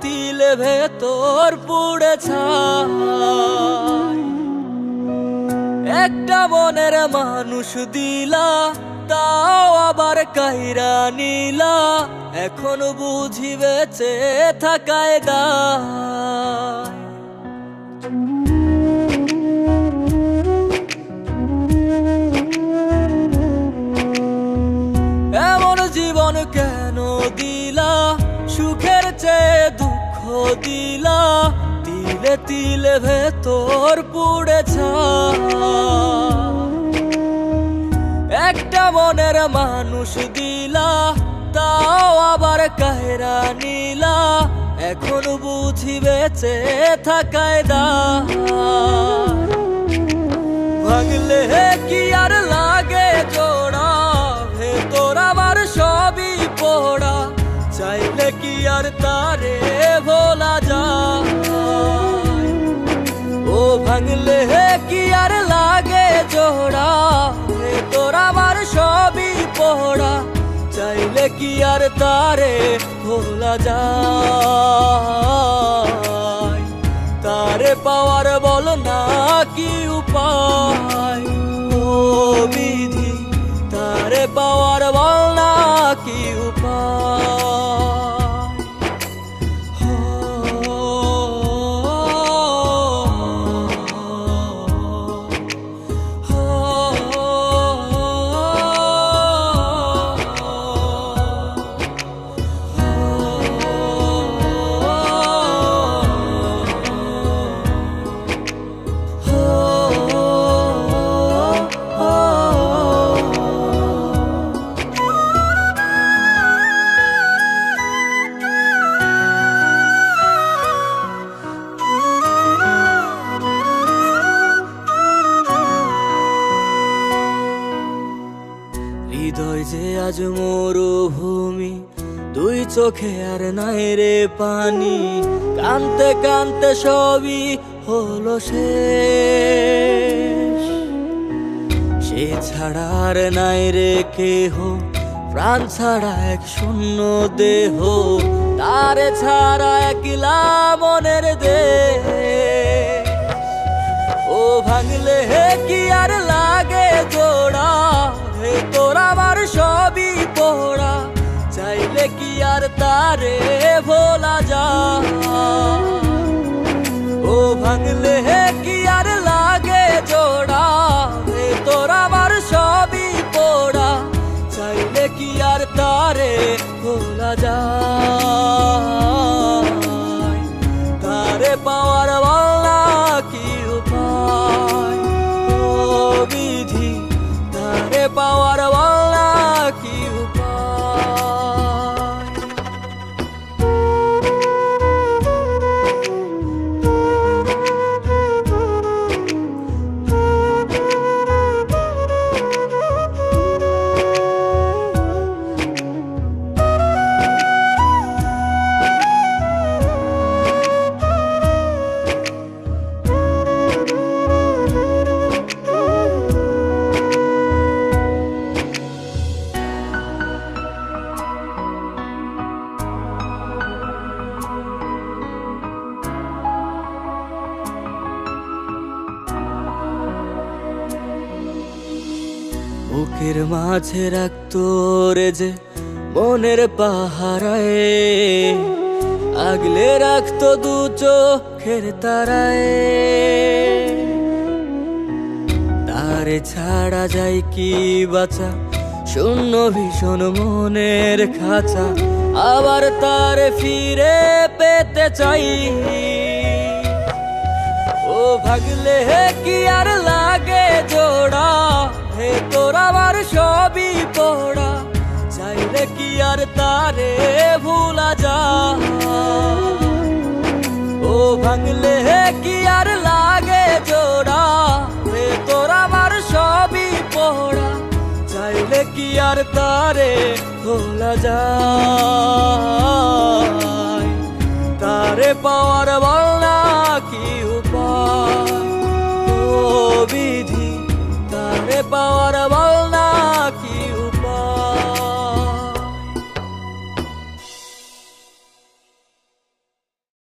তিলে ভেতর পুড়ে ছাই। একটা মনের মানুষ দিলা, তাও আবার কাইরা নিলা, এখন বুঝি বেঁচে থাকায় দায়। এমন জীবন কেন দিলা, সুখের চেয়ে দুঃখ দিলা, তিলে তিলে ভেতর পুড়ে ছাই। একটা মনের মানুষ দিলা, তাও আবার কাহেরা নিলা, এখন বুঝি বেঁচে থাকায় দায়। ভাঙলে কি আর লাগে জোড়া, ভেতর আমার সবই পোড়া, চাইলে কি আর তারে ভোলা যায়। ও ভাঙলে কি আর লাগে জোড়া, ভেতর আমার সবই পোড়া, চাইলে কি আর তারে ভোলা যায়। তারে পাওয়ার বল না কি উপায়, ও বিধি তারে পাওয়ার বল না কি উপায়। হৃদয় যে আজ মরুভূমি, দুই চোখে আর নাই রে পানি, কানতে কানতে সবই হলো শেষ। সে ছাড়া আর নাই রে কেহ, প্রাণ ছাড়া এক শূন্য দেহ, তারে ছাড়া একলা মনের দেহ। ও ভাঙলে কি আর লাগে জোড়া, ভেতর আমার সবই পোড়া, চাইলে কি আর তারে ভোলা যায়। ও ভাঙলে কি আর লাগে জোড়া, ভেতর আমার সবই পোড়া, চাইলে কি আর তারে ভোলা যায়। তারে পাওয়ার বলা কি উপায়, ও বিধি তারে পাওয়ার বলা কি উপায়। বুকের মাঝে রাখতো রে যে মনের পাহারায়, আগলে রাখতো দু চোখের তারায়। তারে ছাড়া যায় কি বাঁচা, শূন্য ভীষণ মনের খাঁচা, আবার তারে ফিরে পেতে চাই। ও ভাগলে কি আর লাগে জোড়া, ভেতর আমার সবই পোড়া, চাইলে কি আর তারে ভোলা যায়। ও ভাঙলে কি আর লাগে জোড়া, ভেতর আমার সবই পোড়া, চাইলে কি আর তারে ভোলা যায়। তারে পাওয়ার বল না কি উপায়, ও বিধি তারে পাওয়ার